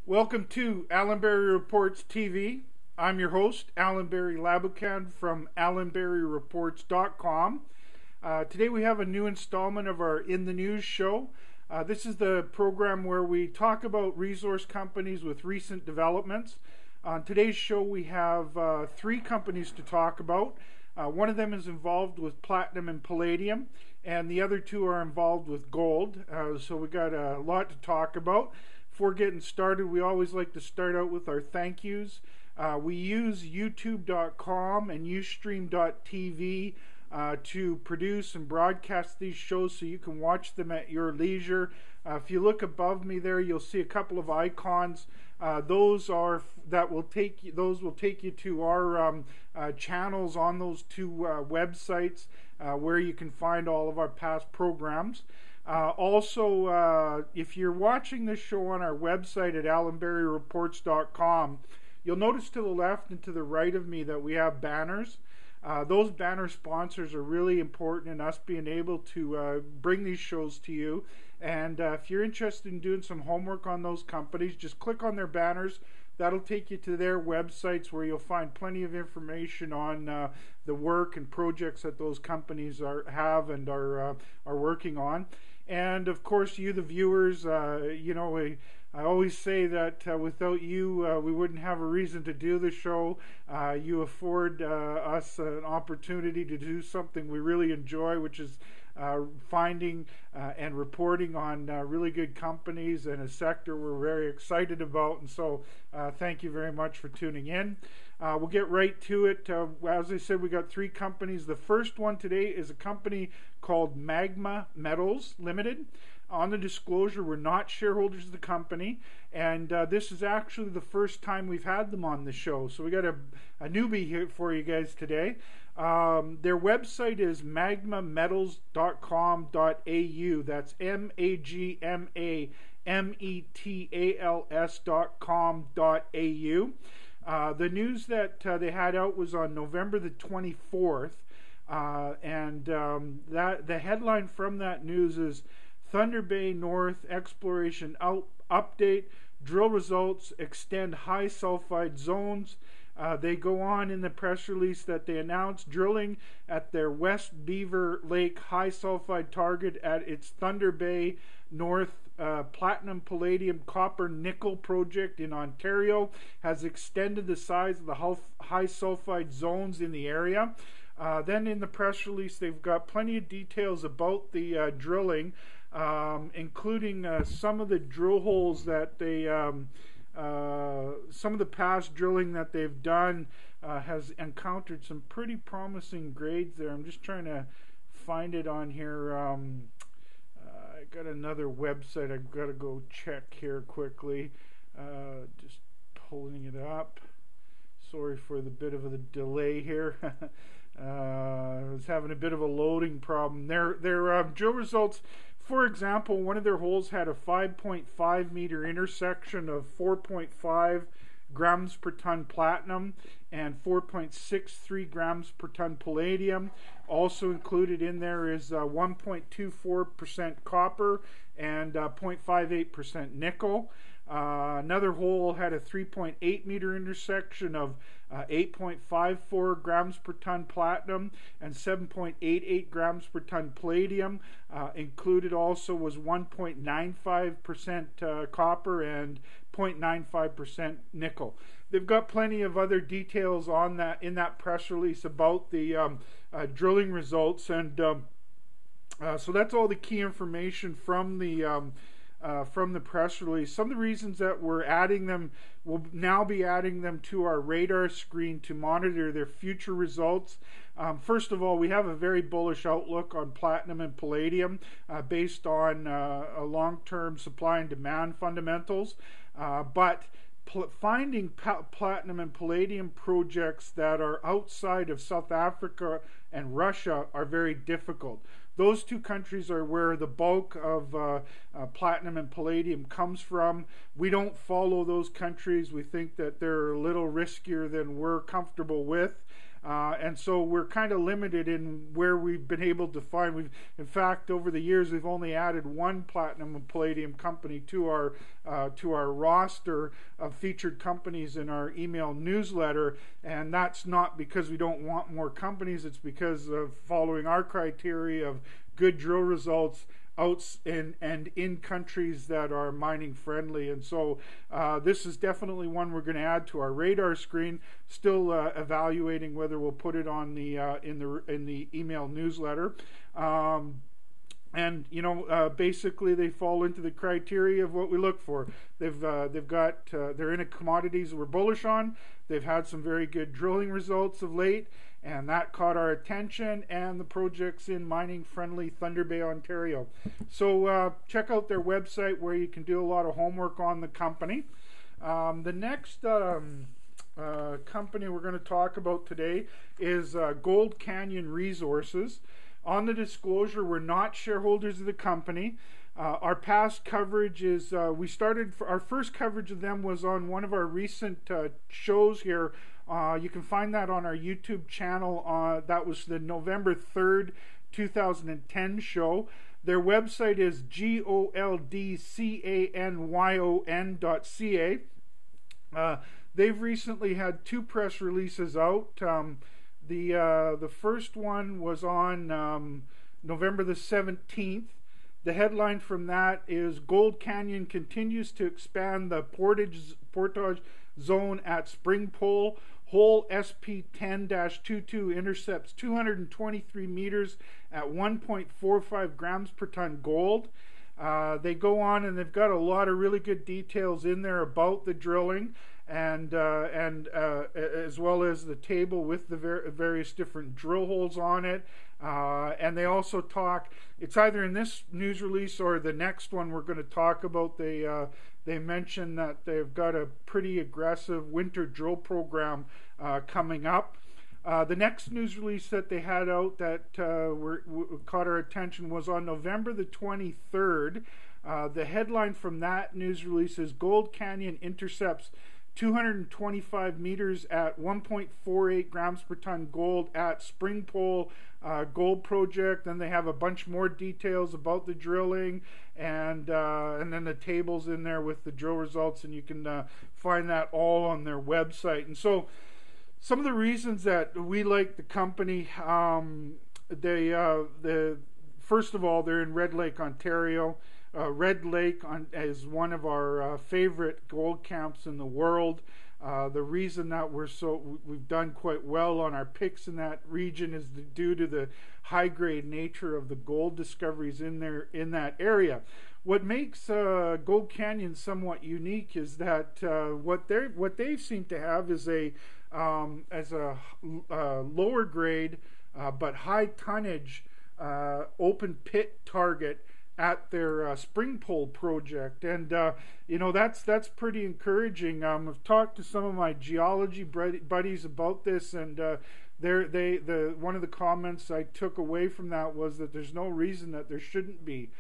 Welcome to Allan Reports TV. I'm your host, Allan Labucan from AllanBerryReports.com. Today we have a new installment of our In the News show. This is the program where we talk about resource companies with recent developments. On today's show we have three companies to talk about. One of them is involved with platinum and palladium, and the other two are involved with gold. So we got a lot to talk about. Before getting started, we always like to start out with our thank yous. We use youtube.com and ustream.tv to produce and broadcast these shows so you can watch them at your leisure. If you look above me there, you'll see a couple of icons. Those will take you to our channels on those two websites where you can find all of our past programs. Also, if you're watching this show on our website at AllanBerryReports.com, you'll notice to the left and to the right of me that we have banners. Those banner sponsors are really important in us being able to bring these shows to you. And if you're interested in doing some homework on those companies, just click on their banners. That'll take you to their websites where you'll find plenty of information on the work and projects that those companies have and are working on. And of course, you, the viewers, I always say that without you, we wouldn't have a reason to do the show. You afford us an opportunity to do something we really enjoy, which is finding and reporting on really good companies in a sector we're very excited about. And so thank you very much for tuning in. We'll get right to it. As I said, we got three companies. The first one today is a company called Magma Metals Limited. On the disclosure, we're not shareholders of the company, and this is actually the first time we've had them on the show. So we got a newbie here for you guys today. Their website is magmametals.com.au. That's magmametals.com.au. The news that they had out was on November the 24th, and that the headline from that news is Thunder Bay North Exploration Update, Drill Results Extend High Sulfide Zones. They go on in the press release that they announced drilling at their West Beaver Lake High Sulfide target at its Thunder Bay North Platinum, Palladium, Copper, Nickel project in Ontario has extended the size of the high sulfide zones in the area. Then in the press release, they've got plenty of details about the drilling, including some of the drill holes that they, some of the past drilling that they've done has encountered some pretty promising grades there. I'm just trying to find it on here. I got another website I've got to go check here quickly. Just pulling it up. Sorry for the bit of a delay here. I was having a bit of a loading problem. Their drill results, for example, one of their holes had a 5.5 meter intersection of 4.5 grams per ton platinum and 4.63 grams per ton palladium. Also included in there is 1.24% copper and 0.58% nickel. Another hole had a 3.8 meter intersection of 8.54 grams per ton platinum and 7.88 grams per ton palladium. Included also was 1.95% copper and 0.95% nickel. They've got plenty of other details on that in that press release about the drilling results, and so that's all the key information from the press release. Some of the reasons that we're adding them, we'll now be adding them to our radar screen to monitor their future results. First of all, we have a very bullish outlook on platinum and palladium based on a long-term supply and demand fundamentals, but finding platinum and palladium projects that are outside of South Africa and Russia are very difficult. Those two countries are where the bulk of platinum and palladium comes from. We don't follow those countries. We think that they're a little riskier than we're comfortable with. And so we're kind of limited in where we've been able to find. In fact, over the years, we've only added one platinum and palladium company to our roster of featured companies in our email newsletter. And that's not because we don't want more companies. It's because of following our criteria of good drill results out and in countries that are mining friendly. And so this is definitely one we're going to add to our radar screen. Still evaluating whether we'll put it on the in the email newsletter. And basically they fall into the criteria of what we look for. They're in a commodities we're bullish on. They've had some very good drilling results of late, and that caught our attention. And the project's in mining-friendly Thunder Bay, Ontario. So check out their website where you can do a lot of homework on the company. The next company we're going to talk about today is Gold Canyon Resources. On the disclosure, we're not shareholders of the company. Our past coverage is, our first coverage of them was on one of our recent shows here. You can find that on our YouTube channel. That was the November 3rd, 2010 show. Their website is goldcanyon.ca. They've recently had two press releases out. The first one was on November the 17th. The headline from that is Gold Canyon continues to expand the portage zone at Spring Pole. Hole SP10-22 intercepts 223 meters at 1.45 grams per ton gold. They go on and they've got a lot of really good details in there about the drilling, and as well as the table with the various different drill holes on it. And they also talk, it's either in this news release or the next one we're going to talk about, they mention that they've got a pretty aggressive winter drill program coming up. The next news release that they had out that caught our attention was on November the 23rd. The headline from that news release is Gold Canyon intercepts 225 meters at 1.48 grams per ton gold at Spring Pole Gold Project. And they have a bunch more details about the drilling, and then the tables in there with the drill results, and you can find that all on their website. And so some of the reasons that we like the company, first of all, they're in Red Lake, Ontario. Red Lake is one of our favorite gold camps in the world. The reason that we've done quite well on our picks in that region is due to the high grade nature of the gold discoveries in that area. What makes Gold Canyon somewhat unique is that what they seem to have is a lower grade but high tonnage open pit target at their Spring Pole project, and that's pretty encouraging. I've talked to some of my geology buddies about this, and one of the comments I took away from that was that there's no reason that there shouldn't be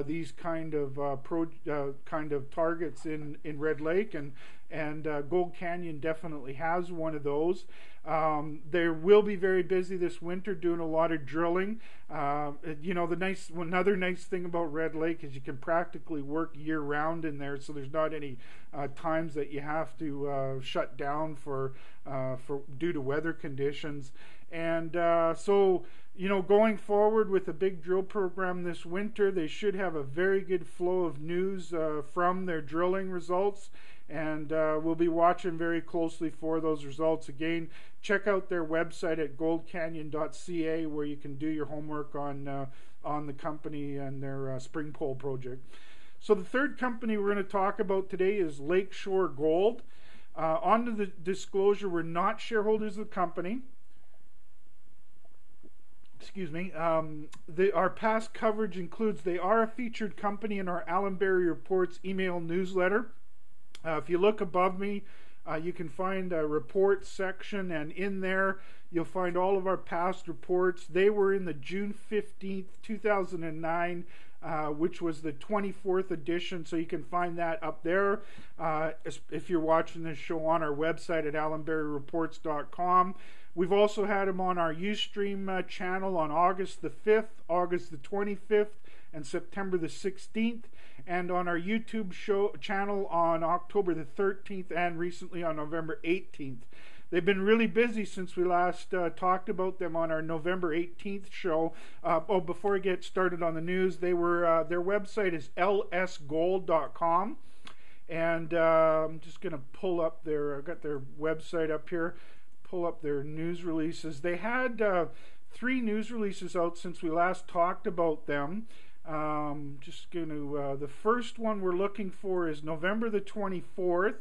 these kind of targets in Red Lake, and Gold Canyon definitely has one of those. They will be very busy this winter doing a lot of drilling. Another nice thing about Red Lake is you can practically work year round in there, so there's not any times that you have to shut down for due to weather conditions. And so going forward with a big drill program this winter, they should have a very good flow of news from their drilling results, and we'll be watching very closely for those results. Again, check out their website at goldcanyon.ca where you can do your homework on the company and their Spring Pole project. So the third company we're going to talk about today is Lakeshore Gold. On to the disclosure, we're not shareholders of the company. Excuse me. Our past coverage includes they are a featured company in our Allan Berry Reports email newsletter. If you look above me, you can find a reports section, and in there you'll find all of our past reports. They were in the June 15th, 2009 which was the 24th edition. So you can find that up there if you're watching this show on our website at allanberryreports.com. We've also had him on our Ustream channel on August the 5th, August the 25th, and September the 16th, and on our YouTube channel on October the 13th, and recently on November 18th. They've been really busy since we last talked about them on our November 18th show. Before I get started on the news, their website is lsgold.com. And I'm just going to pull up I've got their website up here, pull up their news releases. They had 3 news releases out since we last talked about them. Just going to, the first one we're looking for is November the 24th.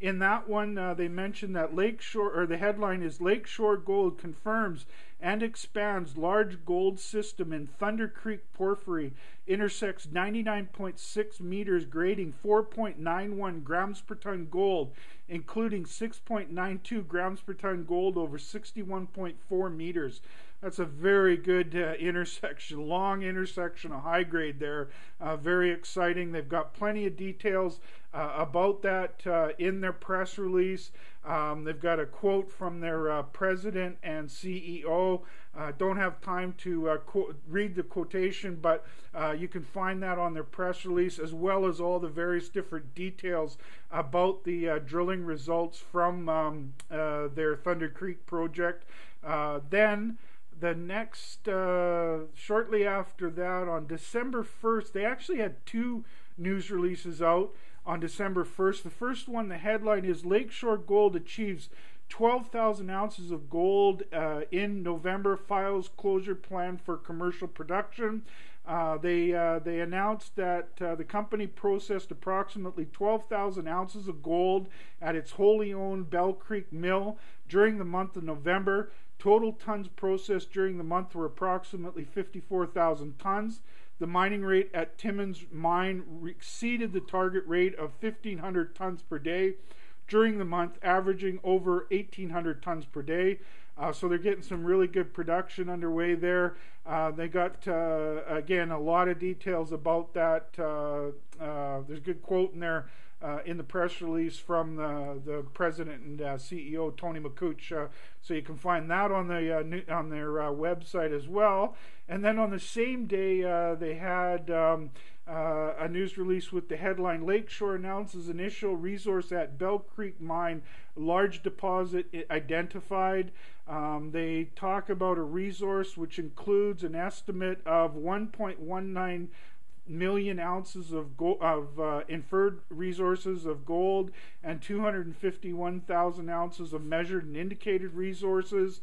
In that one, they mentioned that the headline is Lakeshore Gold confirms and expands large gold system in Thunder Creek Porphyry, intersects 99.6 meters, grading 4.91 grams per ton gold, including 6.92 grams per ton gold over 61.4 meters. That's a very good intersection, long intersection, a high grade there. Very exciting. They've got plenty of details about that in their press release. They've got a quote from their president and CEO. Don't have time to read the quotation, but you can find that on their press release, as well as all the various different details about the drilling results from their Thunder Creek project. Then the next, shortly after that, on December 1st, they actually had 2 news releases out on December 1st. The first one, the headline is Lakeshore Gold achieves 12,000 ounces of gold in November, files closure plan for commercial production. They announced that the company processed approximately 12,000 ounces of gold at its wholly owned Bell Creek mill during the month of November. Total tons processed during the month were approximately 54,000 tons. The mining rate at Timmins Mine exceeded the target rate of 1,500 tons per day during the month, averaging over 1,800 tons per day. So they're getting some really good production underway there. They got, again, a lot of details about that. There's a good quote in there in the press release from the president and CEO, Tony McCooch. So you can find that on their website as well. And then on the same day, they had a news release with the headline, Lakeshore announces initial resource at Bell Creek Mine, large deposit identified. They talk about a resource which includes an estimate of 1.19 million ounces of inferred resources of gold and 251,000 ounces of measured and indicated resources.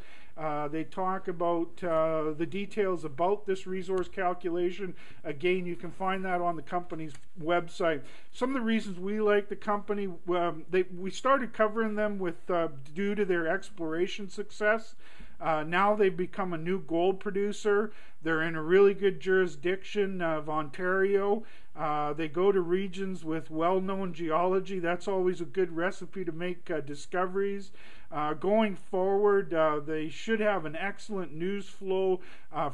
They talk about the details about this resource calculation. Again, you can find that on the company's website. Some of the reasons we like the company, we started covering them with due to their exploration success. Now they've become a new gold producer. They're in a really good jurisdiction of Ontario. They go to regions with well-known geology. That's always a good recipe to make discoveries. Going forward, they should have an excellent news flow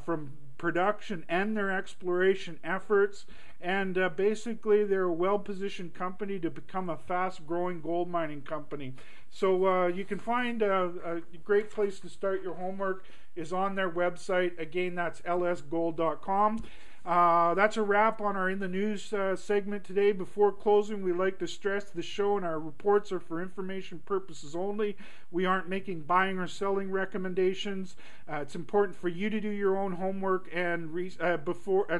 from production and their exploration efforts. And basically, they're a well-positioned company to become a fast-growing gold mining company. So you can find a great place to start your homework is on their website. Again, that's lsgold.com. That's a wrap on our In the News segment today. Before closing, we'd like to stress the show and our reports are for information purposes only. We aren't making buying or selling recommendations. It's important for you to do your own homework and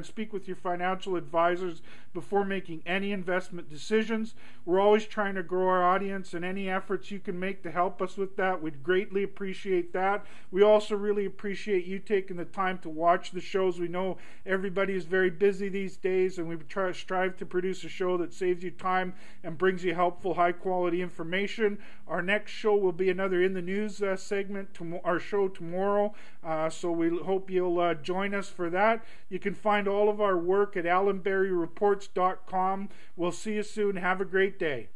speak with your financial advisors before making any investment decisions. We're always trying to grow our audience, and any efforts you can make to help us with that, we'd greatly appreciate that. We also really appreciate you taking the time to watch the shows. We know everybody is very busy these days, and we strive to produce a show that saves you time and brings you helpful, high-quality information. Our next show will be another In the News segment, our show tomorrow, so we hope you'll join us for that. You can find all of our work at allanberryreports.com. We'll see you soon. Have a great day.